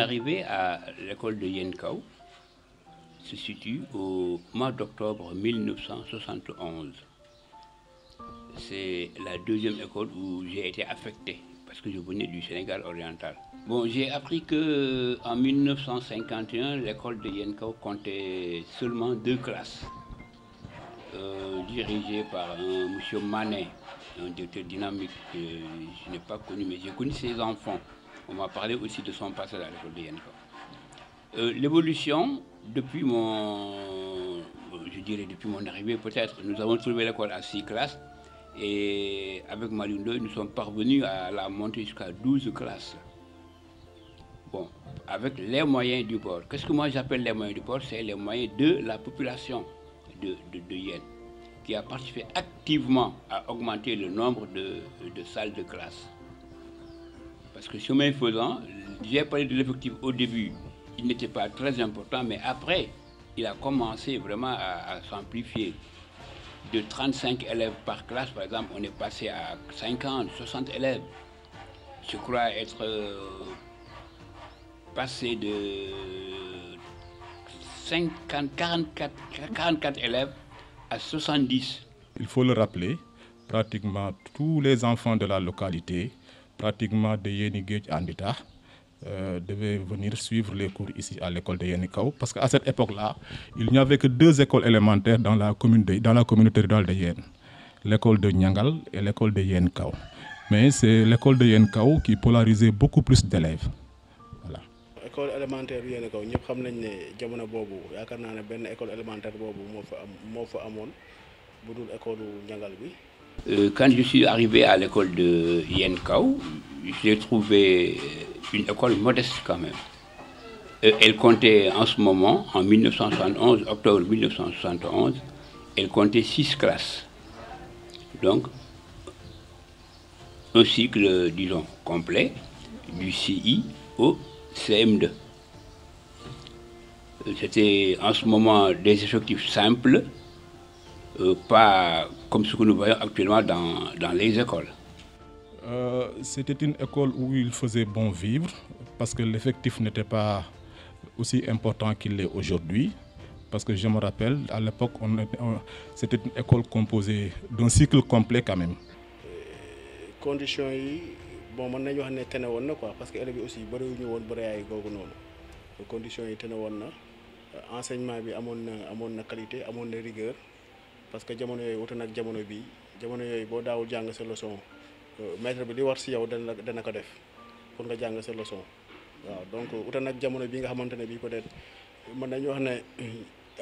arrivée à l'école de Yenkao se situe au mois d'octobre 1971. C'est la deuxième école où j'ai été affecté parce que je venais du Sénégal oriental. Bon, j'ai appris qu'en 1951, l'école de Yenkao comptait seulement 2 classes, dirigées par un monsieur Manet, un directeur dynamique que je n'ai pas connu, mais j'ai connu ses enfants. On m'a parlé aussi de son passage à l'école de Yenkao. L'évolution, depuis depuis mon arrivée peut-être, nous avons trouvé l'école à 6 classes et avec Malindoy, nous sommes parvenus à la montée jusqu'à 12 classes. Bon, avec les moyens du bord. Qu'est-ce que moi j'appelle les moyens du bord? C'est les moyens de la population de Yen, qui a participé activement à augmenter le nombre de salles de classe. Parce que chemin faisant, j'ai parlé de l'effectif au début, il n'était pas très important, mais après, il a commencé vraiment à s'amplifier. De 35 élèves par classe, par exemple, on est passé à 50, 60 élèves. Je crois être passé de 44 élèves à 70. Il faut le rappeler, pratiquement tous les enfants de la localité, pratiquement de Yenigej Andita, devaient venir suivre les cours ici à l'école de Yenikao, parce qu'à cette époque-là, il n'y avait que 2 écoles élémentaires dans la communauté rurale de Yen, l'école de Nyangal et l'école de Yenikao. Mais c'est l'école de Yenikao qui polarisait beaucoup plus d'élèves. Voilà. École élémentaire de Yenikao, nous savons que une école élémentaire quand je suis arrivé à l'école de Yenkao, j'ai trouvé une école modeste quand même. Elle comptait en ce moment, en 1971, octobre 1971, elle comptait 6 classes. Donc, un cycle, disons, complet, du CI au CM2. C'était en ce moment des effectifs simples, pas comme ce que nous voyons actuellement dans les écoles. C'était une école où il faisait bon vivre parce que l'effectif n'était pas aussi important qu'il l'est aujourd'hui. Parce que je me rappelle, à l'époque, c'était une école composée d'un cycle complet quand même. Conditions, bon, je ne sais pas parce que les aussi les conditions étaient enseignement bi amone qualité amone rigueur parce que jamono yoy wuute nak jamono yoy bo daawul jang sa leçon maître bi li war ci yow dana ko def pour nga jang sa leçon waaw donc wuute nak jamono bi nga xamantene bi peut-être mën nañu wax né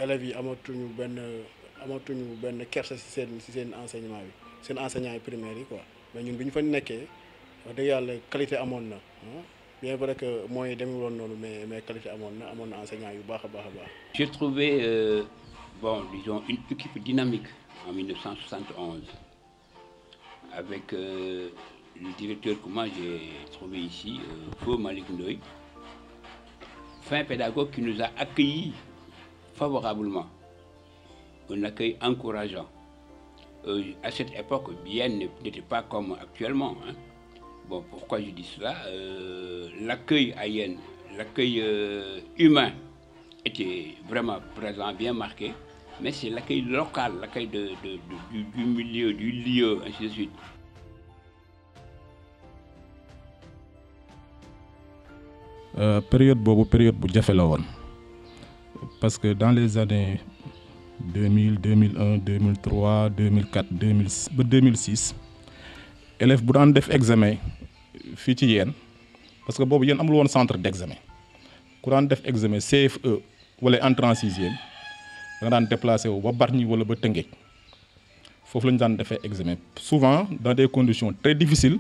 élèves yi amatuñu ben kersa ci sen enseignement bi sen enseignant primaire yi quoi mais ñun biñu fa nekké wax deug yalla qualité amone na bien vrai que moyens demul won nonu mais qualité amone na enseignant yu baax a baax. J'ai trouvé bon, disons, une équipe dynamique en 1971 avec le directeur que moi j'ai trouvé ici, Feu Malik Ndoye, fin pédagogue qui nous a accueillis favorablement, un accueil encourageant. À cette époque, bien n'était pas comme actuellement. Hein. Bon, pourquoi je dis cela? L'accueil à Yen, l'accueil humain était vraiment présent, bien marqué, mais c'est l'accueil local, l'accueil du milieu, du lieu, ainsi de suite. Période bu jafe la woon parce que dans les années 2000, 2001, 2003, 2004, 2006 élèves bu daan def examen fii ci Yène parce que boobu Yène amul woon centre d'examen ku daan def examen CFE wala entrée en 6e da nga daan déplacé wu ba Bargny wala ba Tëngéej foofu la ñu daan defee examen souvent dans des conditions très difficiles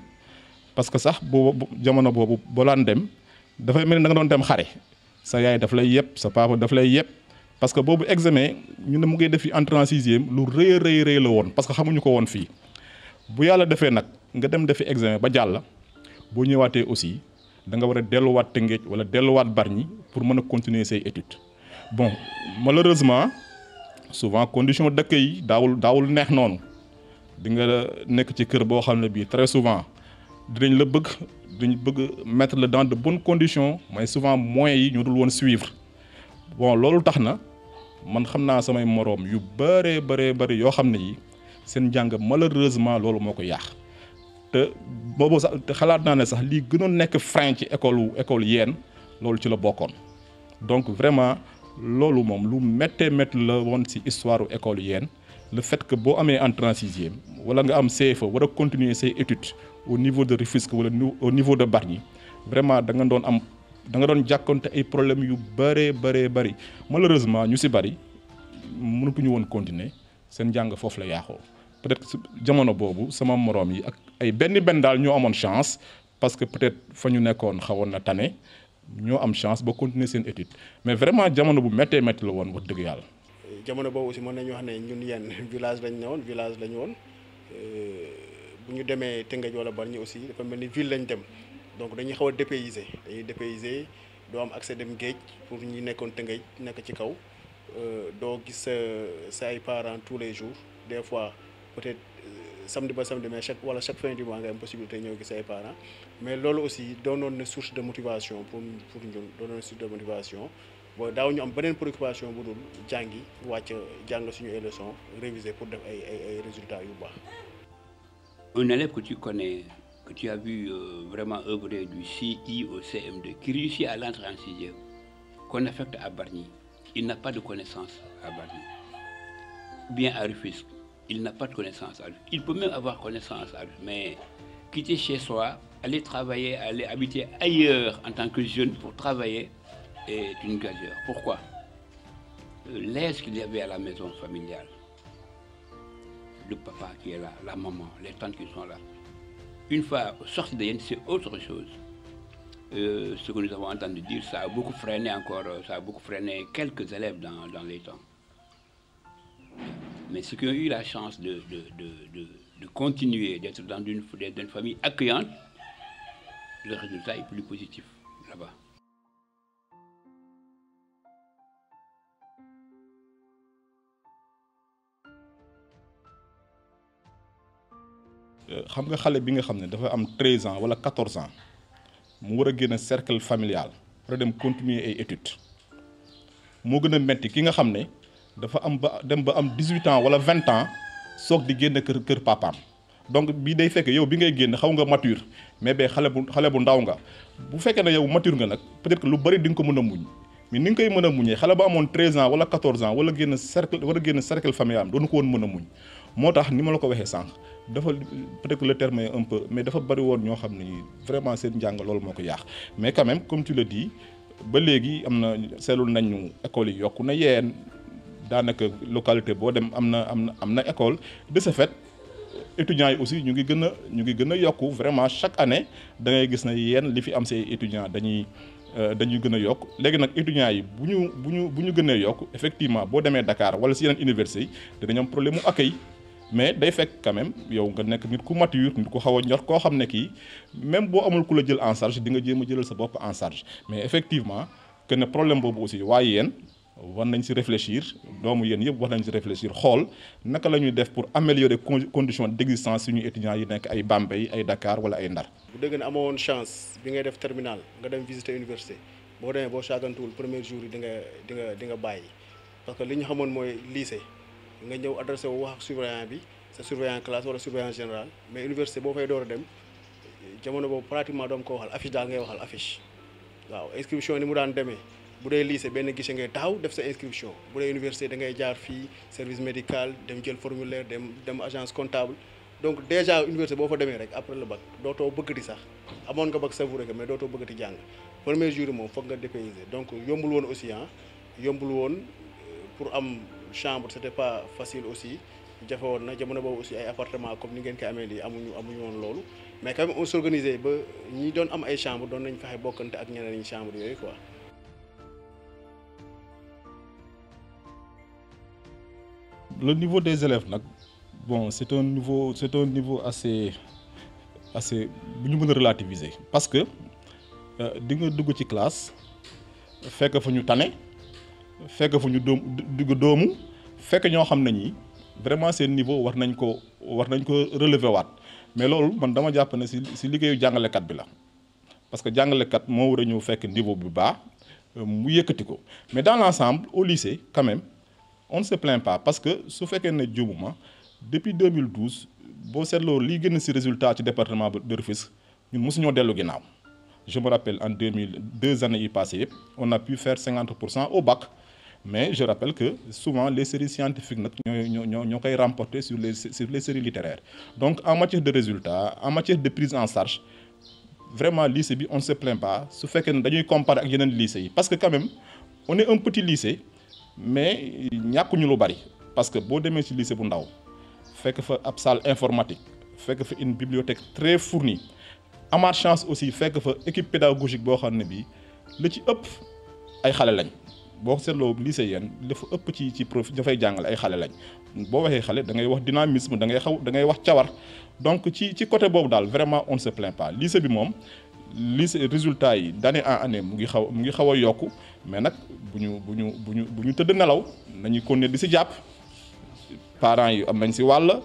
parce que sax boobu jamono boobu boo daan dem dafay mel ni da nga doon dem xare sa yaay daf lay yeb sa papa daf lay yeb parce que boobu examen ñu ne mu ngi def fi entrée en 6e lu rëy la woon parce que xamuñu ko woon fii bu yàlla defee nag nga dem defi examen ba jàll boo ñëwaatee aussi da nga war a delluwaat Tëngéej wala delluwaat Bargny pour mën a continuer say études bon malheureusement souvent condition dëkk yi daawul neex noonu di nga nekk ci kër boo xam ne bii très souvent dinañ la bëgg dañu bëgg mettre le dans de bonnes conditions mais souvent moyens yi ñu dul woon suivre bon loolu tax na man xam naa samay moroom yu bëree yoo xam ne yi seen njàng malheureusement loolu moo ko yàq te boobu sax te xalaat naa ne sax lii gënoon nekk frein ci école yéen loolu ci la bokkoon donc vraiment loolu moom lu méttee la woon ci histoire école yéen le fait que boo amee entrée en sixième wala nga am CFEE war a continuer say études au niveau de Rufisque wala au niveau de Bargny vraiment da nga doon jàkkonte ay problèmes yu bëri malheureusement ñu ci bëri mënatuñu woon continuer seen njàng foofu la yaaxoo peut-être jamono boobu sama moroom yi ak ay benn daal ñoo amoon chance parce que peut-être fa ñu nekkoon xawoon na tane ñoo am chance ba continuer seen étude mais vraiment jamono bu métti la woon wax dëgg yàlla. jamono boobu aussi mën nañu wax ne ñun yenn village lañu woon bu ñu demee Tëngéej wala Bargny aussi dafa mel ni ville lañ dem donc dañuy xaw a dépaysé doo am accès dem géej pour ñi nekkoon Tëngéej nekk ci kaw doo gis sa ay parents tous les jours des fois peut-être samedi ba samedi mais chaque fin du mois nga am possibilité ñëw gis ay parents mais loolu aussi doonoon na source de motivation pour ñun doonoon na source de motivation bon daaw ñu am beneen préoccupation bu dul jàngi wàcc jàng suñu ay leçons réviser pour def ay résultats yu baax. Un élève que tu connais, que tu as vu vraiment œuvrer du CI au CM2, qui réussit à l'entrée en sixième, qu'on affecte à Bargny, il n'a pas de connaissances à Bargny. Bien à Rufisque, il n'a pas de connaissances à Rufisque. Il peut même avoir connaissance à Rufisque, mais quitter chez soi, aller travailler, aller habiter ailleurs en tant que jeune pour travailler est une gageure. Pourquoi? L'aise qu'il y avait à la maison familiale, le papa qui est là, la maman, les tantes qui sont là. Une fois sorti de Yen, c'est autre chose. Ce que nous avons entendu dire, ça a beaucoup freiné quelques élèves dans les temps. Mais ceux qui ont eu la chance de continuer, d'être dans une famille accueillante, le résultat est plus positif là-bas. xam nga xale bi nga xam ne dafa am 13 ans wala 14 ans mu war a génn cercle familial war a dem continuer ay études moo gën a metti ki nga xam ne dafa am dem ba am 18 ans wala 20 ans soog di génn kër papaam donc bii day fekk yow bi ngay génn xaw nga mature mais ba xale bu ndaw nga bu fekkee ne yow mature nga nag peut-être que lu bari di nga ko mën a muñ mais ni nga koy mën a muñee xale ba amoon 13 ans wala 14 ans wala génn cercle familial am doonu ko woon mën a muñ moo tax ni ma la ko waxee sànq dafa peut-être que le terme est un peu mais dafa bari woon ñoo xam ne vraiment seen njàng loolu moo ko yàq mais quand même comme tu le dis ba léegi am na seetlu nañu école yi yokku na yéen daanaka localité boo dem am na école de ce fait étudiants yi aussi ñu ngi gën a yokku vraiment chaque année da ngay gis na yéen li fi am say étudiants dañuy gën a yokk léegi nag étudiants yi bu ñu gënee yokk effectivement boo demee Dakar wala si yeneen université yi dinañ am problème mu accueil mais day fekk quand même yow nga nekk nit ku mature nit ku xaw a ñor koo xam ne kii même boo amul ku la jël en charge di nga jéem a jëlal sa bopp en charge mais effectivement que ne problème boobu aussi waaye yéen war nañ si réfléchir doomu yéen yëpp war nañ si réfléchir xool naka la ñuy def pour améliorer conditions d'existence suñu étudiants yi nekk ay Bambey ay Dakar wala ay Ndar. bu dëgg ne amoon chance bi ngay def terminal nga dem visiter université boo demee boo saagantuwul premier jour yi di nga bàyyi parce que li ñu xamoon mooy lycée nga ñëw adressé wu wax ak surveillant bi sa surveillant classe wala surveillant général mais université boo fay door a dem jamono boobu pratiquement doom ko waxal affiche daal ngay waxal affiche waaw inscription ni mu daan demee. bu dee lycée benn guichet ngay taxaw def sa inscription bu dee université da ngay jaar fii service médical dem jël formulaire dem agence comptable donc déjà université boo fa demee rek après le bac dootoo bëggati sax amoon nga bac savouré mais dootoo bëggati jàng premier jour moom foog nga dépayser donc yombul woon aussi yombul woon pour am chambre c'était pas facile aussi jafe woon na jamono boobu aussi ay appartement comme ni ngeen koy amee lii amuñu woon loolu mais quand même on s'organisait ba ñi doon am ay chambre doon nañ fexe bokkante ak ñeneen ñi chambre yooyu quoi. Le niveau des élèves nag bon c'est un niveau assez bu ñu mën a relativiser parce que di nga dugg ci classe fekk fa ñu tane fekk fa ñu doomu fekk ñoo xam ne ñi vraiment seen niveau war nañ ko relever waat mais loolu man dama jàpp ne si liggéeyu jàngalekat bi la parce que jàngalekat moo war a ñëw fekk niveau bu baax mu yëkkati ko mais dans l'ensemble au lycée quand même on ne se plaint pas parce que su fekkee ne jubuma depuis 2012 boo seetloo lii gën ci résultat ci département de Rufisque ñun mosuñoo dellu ginnaaw. Je me rappelle en 2 années passées, on a pu faire 50% au bac. Mais je rappelle que souvent les séries scientifiques n'ont qu'à remporter sur les séries littéraires. Donc en matière de résultats, en matière de prise en charge, vraiment lycée, on ne se plaint pas. Ce fait que nous comparons avec les lycées. Parce que quand même, on est un petit lycée, mais il n'y a que nous bari. Parce que si vous avez un lycée, vous fait que une salle informatique, fait que une bibliothèque très fournie. Amar chance aussi fekk fa équipe pédagogique boo xam ne bii la ci ëpp ay xale lañ boo seetloo lycéen dafa ëpp ci profil dafay jàngale ay xale lañ boo waxee xale da ngay wax dynamisme da ngay wax cawar donc ci côté boobu daal vraiment on ne se plaint pas lycée bi moom lycée résultat yi d'année en année mu ngi xaw a yokku mais nag bu ñu tëdd nelaw nañu continuer di si jàpp parents yi am nañ si wàll.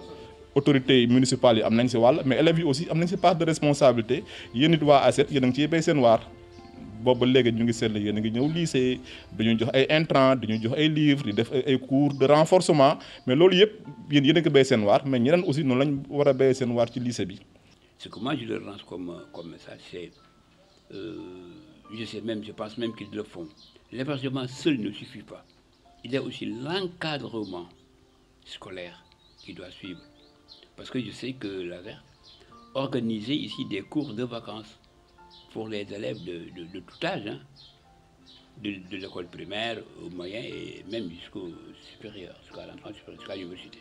Autorités municipales yi am nañ ci wàll mais élèves yi aussi am nañ ci part de responsabilité yéen it waa ASET yéen a ngi ciy béy seen waar boobu ba léegi ñu ngi seetlu yéen a ngi ñëw lycée dañuy jox ay intrants dañuy jox ay livres di def ay cours de renforcement mais loolu yëpp yéen a ngi béy seen waar mais ñeneen aussi noonu lañ war a béy seen waar ci lycée bi. Ce que moi je leur lance comme message c'est je pense même qu'ils le font. L'hébergement seul ne suffit pas. Il y a aussi l'encadrement scolaire qui doit suivre. Parce que je sais que l'ASER organisait ici des cours de vacances pour les élèves de tout âge, hein, de l'école primaire au moyen et même jusqu'au supérieur, jusqu'à l'entrée supérieure, jusqu'à l'université.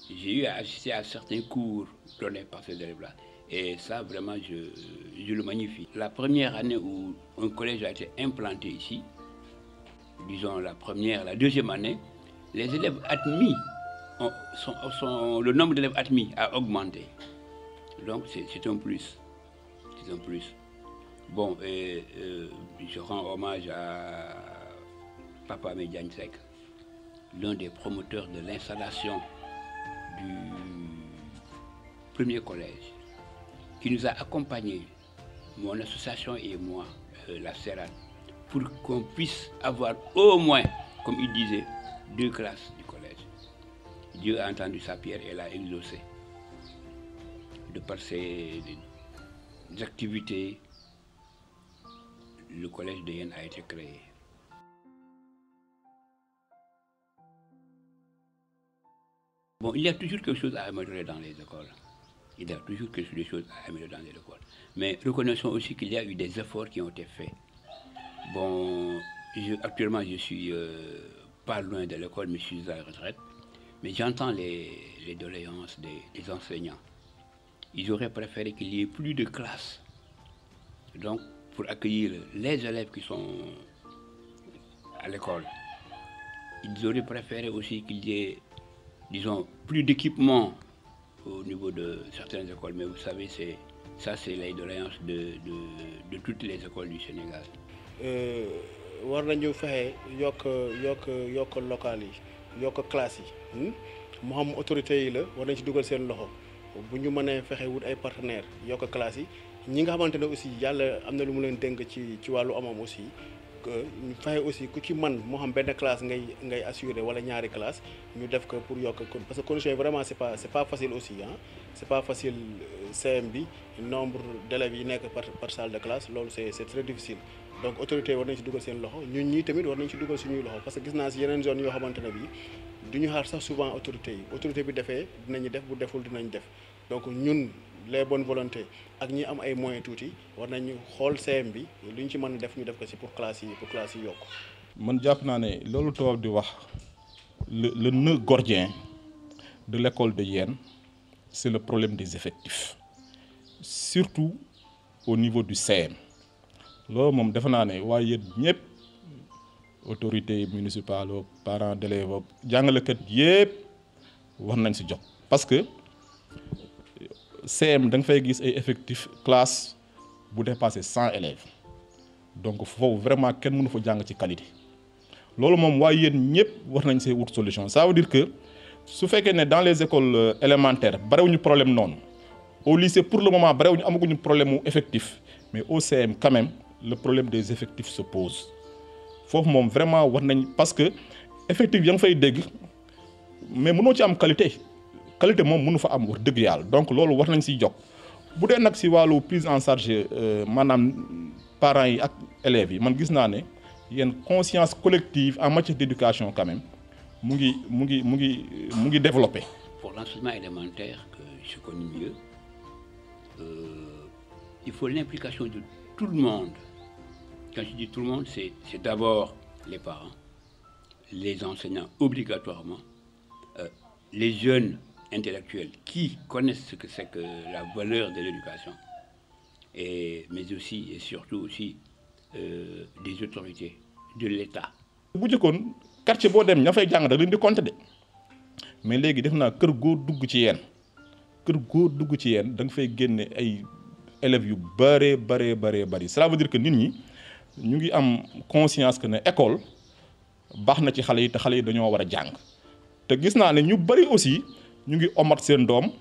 J'ai eu à assister à certains cours donnés par ces élèves-là et ça vraiment je le magnifie. La première année où un collège a été implanté ici, disons la deuxième année, les élèves admis le nombre d'élèves admis a augmenté. Donc c'est un plus. C'est un plus. Bon, je rends hommage à Papa Mediane Seck, l'un des promoteurs de l'installation du premier collège, qui nous a accompagnés, mon association et moi, la CERAD, pour qu'on puisse avoir au moins, comme il disait, 2 classes du collège. Dieu a entendu sa prière et l'a exaucé. De par ses activités, le collège de Yène a été créé. Bon, il y a toujours quelque chose à améliorer dans les écoles. Il y a toujours quelque chose à améliorer dans les écoles. Mais reconnaissons aussi qu'il y a eu des efforts qui ont été faits. Bon, actuellement, je suis pas loin de l'école, mais je suis à la retraite. Mais j'entends les doléances des enseignants. Ils auraient préféré qu'il y ait plus de classes. Donc, pour accueillir les élèves qui sont à l'école. Ils auraient préféré aussi qu'il y ait, disons, plus d'équipements au niveau de certaines écoles. Mais vous savez, c'est les doléances de toutes les écoles du Sénégal. War nañu fexe yokk local yi yokk classe yi mu xam autorité yi la war nañ ci dugal seen loxo bu ñu mënee fexe wut ay partenaires yokk classe yi ñi nga xamante ne aussi yàlla am na lu mu leen dénk ci wàllu amam aussi ñu fexe aussi ku ci man moo xam benn classe ngay assurer wala ñaari classe ñu def ko pour yokk parce que condition yi vraiment c'est pas facile aussi hein c'est pas facile CM bi nombre d'élèves yi nekk par salle de classe loolu c'est très difficile. Donc autorité war nañ ci dugal seen loxo ñun ñii tamit war nañ ci dugal suñuy loxo parce que gis naa si yeneen zone yoo xamante ne bii duñu xaar sax souvent autorité bi defee dinañu def bu deful dinañ def donc ñun les bonnes volontés ak ñi am ay moyens tuuti war nañu xool CM bi lu ñu ci mën a def ñu def ko si pour classe yi yokk. man jàpp naa ne loolu tubaab di wax le nœud gordien de l'école de Yène c'est le problème des effectifs surtout au niveau du CM. loolu moom defe naa ne waaye yéen ñëpp autorités municipales parents d'élèves jàngalekat yëpp war nañ ci jox parce que CM da nga fay gis ay effectifs classe bu dépassé 100 élèves donc foofu vraiment kenn mënu fa jàng ci qualité loolu moom waaye yéen ñëpp war nañ see wut solution ça veut dire que su fekkee ne dans les écoles élémentaires barewuñu problème noonu au lycée pour le moment barewuñu amaguñu problème mu effectif mais au CM quand même le problème des effectifs se pose foofu moom vraiment war nañ parce que effectif ya nga fay dégg mais mënoo ci am qualité moom mënu fa am wax dëgg yàlla donc loolu war nañ siy jokk bu dee nag si wàllu prise en charge maanaam parents yi ak élèves yi man gis naa ne yéen conscience collective en matière d'éducation quand même mu ngi développé. Pour l'enseignement élémentaire que je connais mieux, il faut l'implication de tout le monde. Quand je dis tout le monde, c'est d'abord les parents, les enseignants obligatoirement, les jeunes intellectuels qui connaissent ce que c'est que la valeur de l'éducation, mais aussi et surtout aussi des autorités de l'État. bu njëkkoon quartier boo dem ña fay jàng da leen di compter de mais léegi def naa kër goo dugg ci yéen da nga fay génne ay élèves yu bari cela veut dire que nit ñi ñu ngi am conscience que ne école baax na ci xale yi te xale yi dañoo war a jàng te gis naa ne ñu bari aussi ñu ngi omat seen doom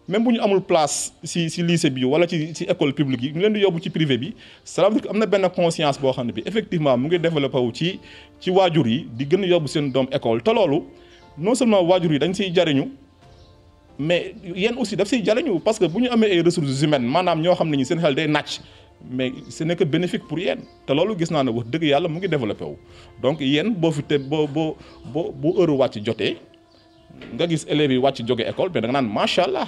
même bu ñu amul place si lycée bi wala ci école publique yi ñu leen di yóbbu ci privé bi cela veut dire que am na benn conscience boo xam ne bi effectivement mu ngi développé wu ci waajur yi di gën a yóbbu seen doom école te loolu non seulement waajur yi dañ siy jariñu mais yéen aussi daf siy jariñu parce que bu ñu amee ay ressources humaines maanaam ñoo xam ne ñi seen xel day nàcc mais ce n'est que bénéfique pour yéen te loolu gis naa ne wax dëgg yàlla mu ngi développé wu donc yéen boo fi te boo heure wàcc jotee nga gis élèves yi wàcc jóge école mais da nga naan macha allah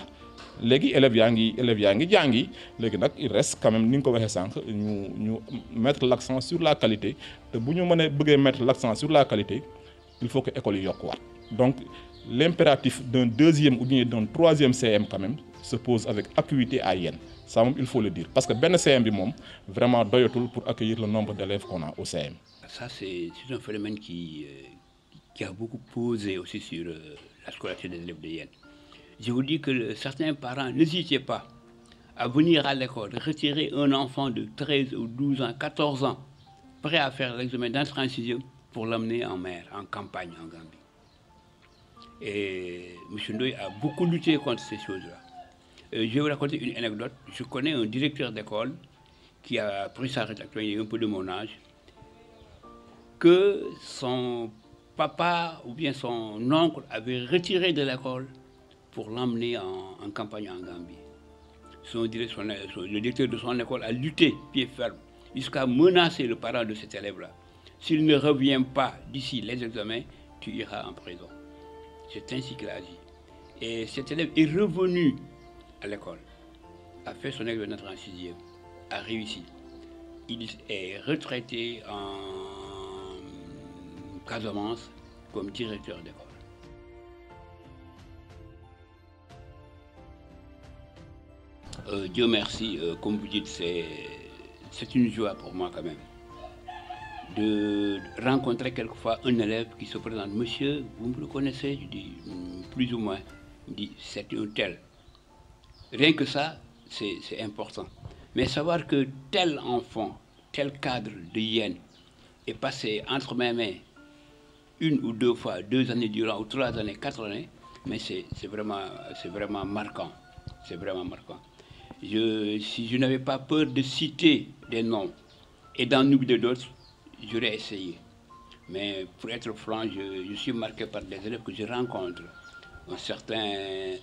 léegi élèves yaa ngi jàngi léegi nag il reste quand même ni nga ko waxee sànq ñu mettre l'accent sur la qualité te bu ñu bëggee mettre l'accent sur la qualité il faut que école yi yokkuwaat donc l'impératif d'un deuxième ou bien d'un troisième CM quand même se pose avec acuité à Yène ça moom il faut le dire parce que benn CM bi moom vraiment doyatul pour accueillir le nombre d'élèves qu'on a au CM. Ça c'est un phénomène qui a beaucoup posé aussi sur la scolarité des élèves de Yène. Je vous dis que certains parents n'hésitaient pas à venir à l'école, retirer un enfant de 13 ou 12 ans, 14 ans, prêt à faire l'examen d'entrée en sixième pour l'amener en mer, en campagne en Gambie. Et M. Ndoye a beaucoup lutté contre ces choses-là. Je vais vous raconter une anecdote. Je connais un directeur d'école qui a pris sa retraite, il est un peu de mon âge, que son papa ou bien son oncle avait retiré de l'école pour l'emmener en campagne en Gambie. Le directeur de son école a lutté pied ferme jusqu'à menacer le parent de cet élève-là. S'il ne revient pas d'ici les examens, tu iras en prison. C'est ainsi qu'il a dit. Et cet élève est revenu à l'école, a fait son examen d'entrée en sixième, a réussi. Il est retraité en Casamance comme directeur d'école. Dieu merci, comme vous dites, c'est une joie pour moi quand même de rencontrer quelquefois un élève qui se présente. Monsieur, vous me le connaissez? Je dis plus ou moins. Il dit c'est un tel. Rien que ça, c'est important. Mais savoir que tel enfant, tel cadre de Yène est passé entre mes mains une ou deux fois, 2 années durant, ou 3 années, 4 années, mais c'est vraiment marquant. C'est vraiment marquant. Si je n'avais pas peur de citer des noms et d'en oublier d'autres, j'aurais essayé. Mais pour être franc, je suis marqué par des élèves que je rencontre. Un certain,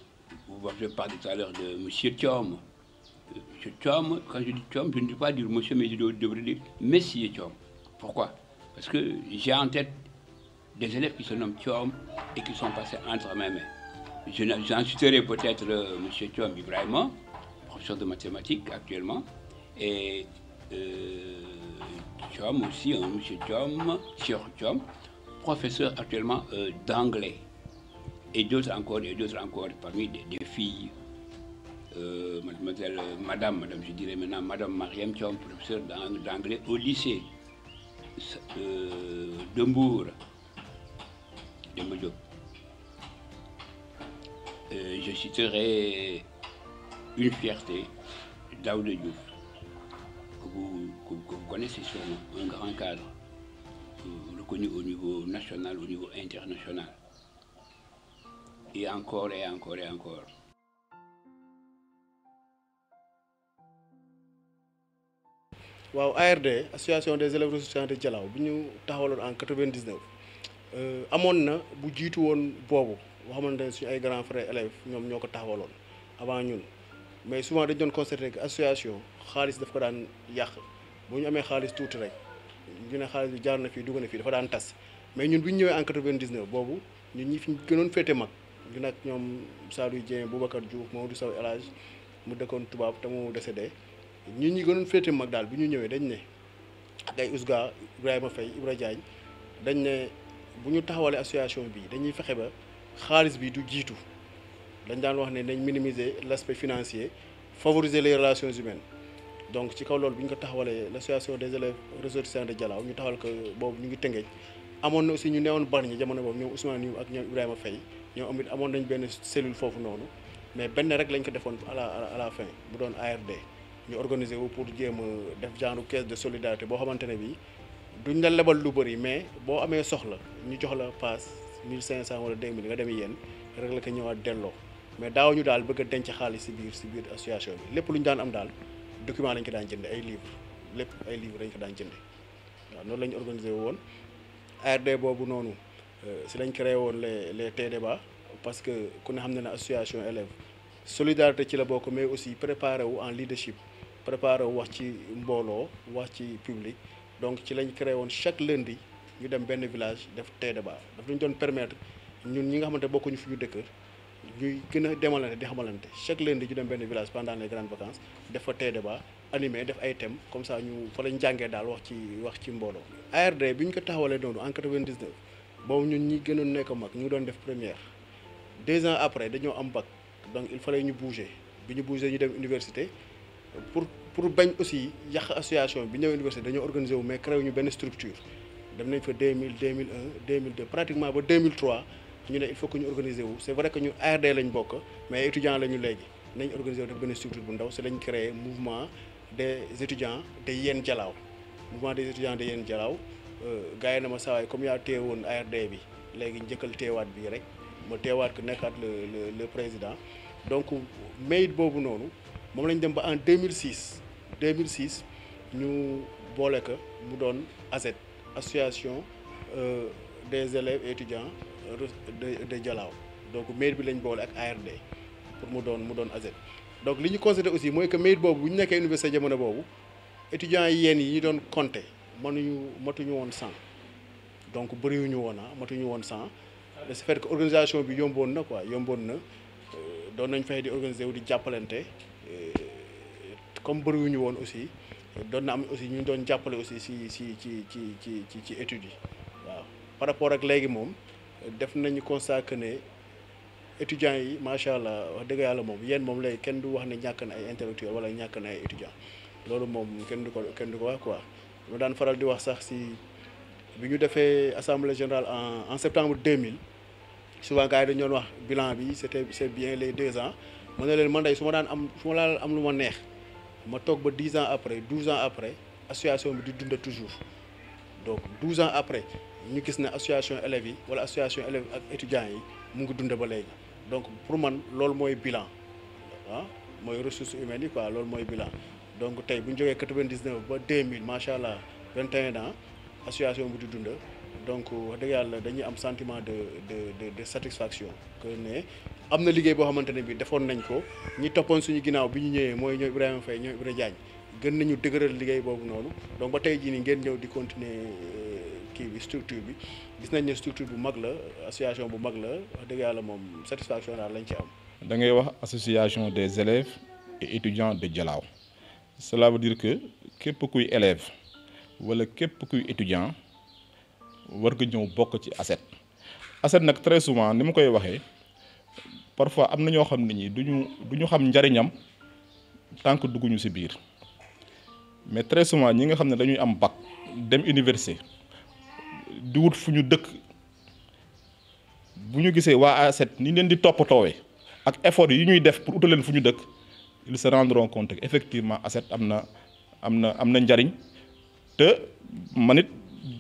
vous avez parlé tout à l'heure de M. Thiom. M. Thiom, quand je dis Thiom, je ne dis pas dire monsieur, mais je devrais dire Messieurs Thiom. Pourquoi? Parce que j'ai en tête des élèves qui se nomment Thiom et qui sont passés entre mes mains. J'en citerai peut-être M. Thiom Ibrahima, professeur de mathématiques actuellement, et Thiom aussi, M. Thiom, Cheikh Thiom, professeur actuellement d'anglais, et d'autres encore, parmi des filles, madame, je dirais maintenant, madame Mariam Thiom, professeur d'anglais au lycée de Mbour, de Mbodiop. Je citerai une fierté, Daouda Diouf, que vous connaissez sûrement, un grand cadre, reconnu au niveau national, au niveau international. Et encore et encore et encore. waaw ARD association des élèves ressortissants de Dialaw bi ñu taxawaloon en 99 amoon na bu jiitu woon boobu boo xamante ne suñu ay grands frères élèves ñoom ñoo ko taxawaloon avant ñun mais souvent dañ doon constater que association xaalis daf ko daan yàq bu ñu amee xaalis tuuti rek ñu ne xaalis bi jaar na fii dugg na fii dafa daan tas mais ñun bu ñu ñëwee en 99 boobu ñun ñi fi gënoon féete mag ñu nag ñoom Sadou Dieng Boubacar Diouf Mamadou Sow El Hadj mu dëkkoon tubaab te mu décédé ñun ñi gënoon féete mag daal bi ñu ñëwee dañ ne ak ay Ousga Ibrahima Faye Ibra Diagne dañ ne bu ñu taxawalee association bi dañuy fexe ba xaalis bi du jiitu dañ daan wax ne nañ minimiser l'aspect financier favoriser les relations humaines donc ci kaw loolu bi ñu ko taxawalee l'association des élèves ressortissants de Dialaw ñu taxawal ko boobu ñu ngi Tëngéej amoon na aussi ñu newoon Bargny jamono boobu ñoom Ousmane Yu ak ñoom Ibrahima Faye ñoom amit amoon nañ benn cellule foofu noonu mais benn rek lañ ko defoon à la fin bu doon ARD ñu organiser wu pour jéem a def genre caisse de solidarité boo xamante ne bii duñ la lebal lu bëri mais boo amee soxla ñu jox la paas 1500 wala 2000 nga dem yéen rek la ko ñëwaat delloo mais daaw ñu daal bëgg a denc xaalis si biir association bi lépp lu ñu daan am daal document lañ ko daan jënde ay livres lépp ay livres lañ ko daan jënde waaw noonu la ñu organisé woon ARD boobu noonu si lañ créé woon les T-débats parce que ku ne xam ne ne association élèves solidarité ci la bokk mais aussi préparé wu en leadership préparé wu wax ci mbooloo wax ci public donc ci lañ créé woon chaque lundi ñu dem benn village def T-débat daf ñu doon permettre ñun ñi nga xamante bokkuñu fi ñu dëkk ñuy gën a demalante di xamalante chaque lundi ñu dem benn village pendant les grandes vacances def fa T-débat animé def ay thèmes comme ça ñu fa lañ jàngee daal wax ci mbooloo. ARD bi ñu ko taxawalee noonu en 99 boobu ñun ñi gënoon nekk mag ñu doon def première 2 ans après dañoo am bac donc il fallait ñu bouger bi ñu bouger ñu dem université pour bañ aussi yàq association bi ñëw université dañoo organiser wu mais créé ñu benn structure dem nañ fa 2000 2001 2002 pratiquement ba 2003 ñu ne il faut que ñu organiser wu c'est vrai que ñu ARD lañ bokk mais étudiants la ñu léegi nañ organiser wu def benn structure bu ndaw si lañ créé mouvement des étudiants de Yène Dialaw mouvement des étudiants de Yène Dialaw gars yi na ma saawaay comme yaa teewoon ARD bi léegi njëkkal teewaat bi rek ma teewaat ko nekkaat le président donc mayit boobu noonu moom lañ dem ba en 2006 ñu boole ko mu doon AZED association des élèves et étudiants de Dialaw donc mayit bi lañ boole ak ARD pour mu doon AZED donc li ñu constaté aussi mooy que mayit boobu bu ñu nekkee université jamono boobu étudiants yi yéen yi ñu doon compter matuñu woon 100 donc bëriwuñu woon matuñu woon 100 de ce fait que organisation bi yomboon na doon nañ fexe di organiser wu di jàppalante comme bëriwuñu woon aussi doon na am aussi ñu doon jàppale aussi ci études yi waaw par rapport ak léegi moom def nañu constat que ne étudiants yi macha allah wax dëgg yàlla moom yéen moom léegi kenn du wax ne ñàkk na ay intellectuels wala ñàkk na ay étudiants loolu moom kenn du ko wax quoi ma daan faral di wax sax si bi ñu defee assemblée générale en septembre 2000 souvent gars yi dañu doon wax bilan bi c'est bien les 2 ans ma ne leen man day su ma daan am lu ma neex ma toog ba 10 ans après 12 ans après association bi di dunda toujours donc 12 ans après ñu gis ne association élèves yi wala association élèves ak étudiants yi mu ngi dunda ba léegi donc pour man loolu mooy bilan mooy ressources humaines yi quoi loolu mooy bilan donc tey bu ñu jógee 99 ba 2000 macha allah 21 ans association bi di dunda donc wax dëgg yàlla dañuy am sentiment de satisfaction que ne am na liggéey boo xamante ne bi defoon nañ ko ñi toppoon suñu ginnaaw bi ñu ñëwee mooy ñoom Ibrahima Faye ñoom Ibrahima Diagne gën nañu dëgëral liggéey boobu noonu donc ba tey jii nii ngeen ñëw di continuer kii bi structure bi gis nañ ne structure bu mag la association bu mag la wax dëgg yàlla moom satisfaction daal lañ ci am. da ngay wax association des élèves et étudiants de Dialaw cela veut dire que képp kuy élève wala képp kuy étudiant war nga ñëw bokk ci ASED nag très souvent ni ma koy waxee parfois am na ñoo xam ne ñi duñu xam njariñam tant que dugguñu ci biir mais très souvent ñi nga xam ne dañuy am bac dem université di wut fu ñu dëkk bu ñu gisee waa ASED ni leen di toppatoowee ak effort yi ñuy def pour utal leen fu ñu dëkk ils se rendront compte que effectivement ASED am na njariñ te man it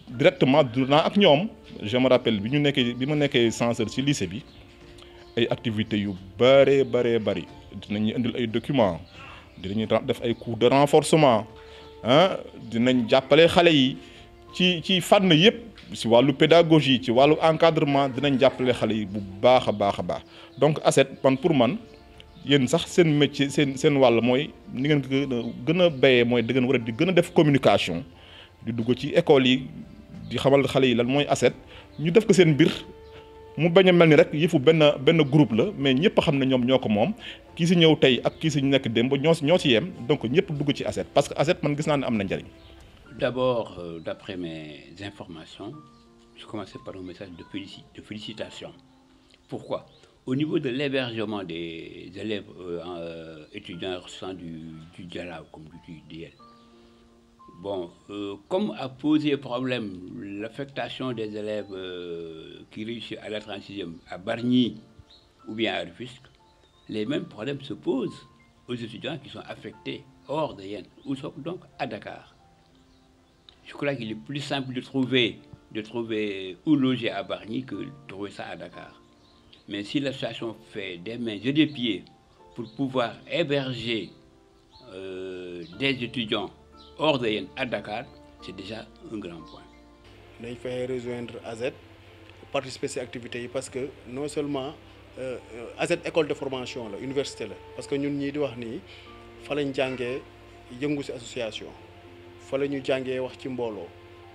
directement dund naa ak ñoom je me rappelle bi ma nekkee censeur ci lycée bi ay activités yu bëree bari dinañu indil ay documents dinañu def ay cours de renforcement dinañ jàppale xale yi ci fànn yëpp si wàllu pédagogie ci wàllu encadrement dinañ jàppale xale yi bu baax a baax a baax donc ASET pour man yéen sax seen métier seen wàll mooy ni ngeen ko gën a béyee mooy da ngeen war a di gën a def communication di dugg ci école yi di xamal xale yi lan mooy ASET ñu def ko seen mbir mu bañ a mel ni rek yëfu benn groupe la mais ñëpp xam ne ñoom ñoo ko moom kii si ñëw tey ak kii si ñu nekk démb ñoo si yem donc ñëpp dugg ci ASET parce que ASET man gis naa ne am na njëriñ. D'abord, d'après mes informations, je commençais par un message de félicitations. Pourquoi? Au niveau de l'hébergement des élèves étudiants ressortissants du Dialaw, comme du DL, bon, comme a posé problème l'affectation des élèves qui réussissent à l'être en 6e à Bargny ou bien à Rufisque, les mêmes problèmes se posent aux étudiants qui sont affectés hors de Yène, ou donc à Dakar. Je crois qu'il est plus simple de trouver où loger à Bargny que de trouver ça à Dakar. Mais si l'association fait des mains et des pieds pour pouvoir héberger des étudiants hors de Yène à Dakar, c'est déjà un grand point. Nous faisons rejoindre ASET, participer à ces activités parce que non seulement ASET école de formation, l'université, parce que nous avons dit qu'il fallait une association. Fa la ñu jàngee wax ci mbooloo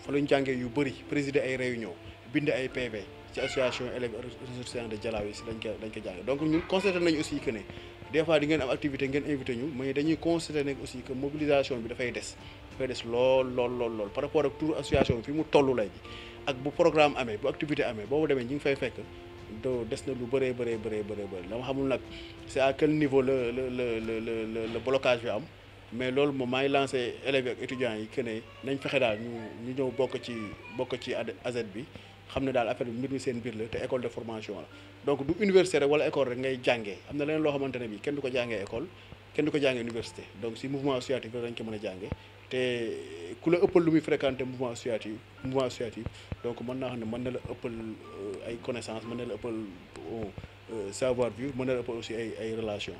fa la ñu jàngee yu bëri présider ay réunion bind ay PV ci association élèves ressortissants de Dialaw yi si dañ ko jàngee donc ñun constaté nañu aussi que ne des fois di ngeen am activité ngeen invité ñu mais dañuy constaté ne aussi que mobilisation bi dafay des lool par rapport ak tour association bi fi mu toll léegi ak bu programme amee bu activité amee boobu demee ñi ngi fay fekk do des na lu bëree dama xamul nag c'est à quel niveau le blocage bi am. Mais loolu moom maa ngi lancé élèves ak étudiants yi que ne nañ fexe daal ñu ñëw bokk ci ASET bi xam ne daal affaire bi mbir mi seen biir la te école de formation la donc du université rek wala école rek ngay jàngee am na leneen loo xamante ne bi kenn du ko jàngee école kenn du ko jàngee université donc si mouvement associatif la dañ ko mën a jàngee te ku la ëppal lu muy fréquenter mouvement associatif donc mën naa xam ne mën na la ëppal ay connaissances mën na la ëppal savoir vivre mën na la ëppal aussi ay relations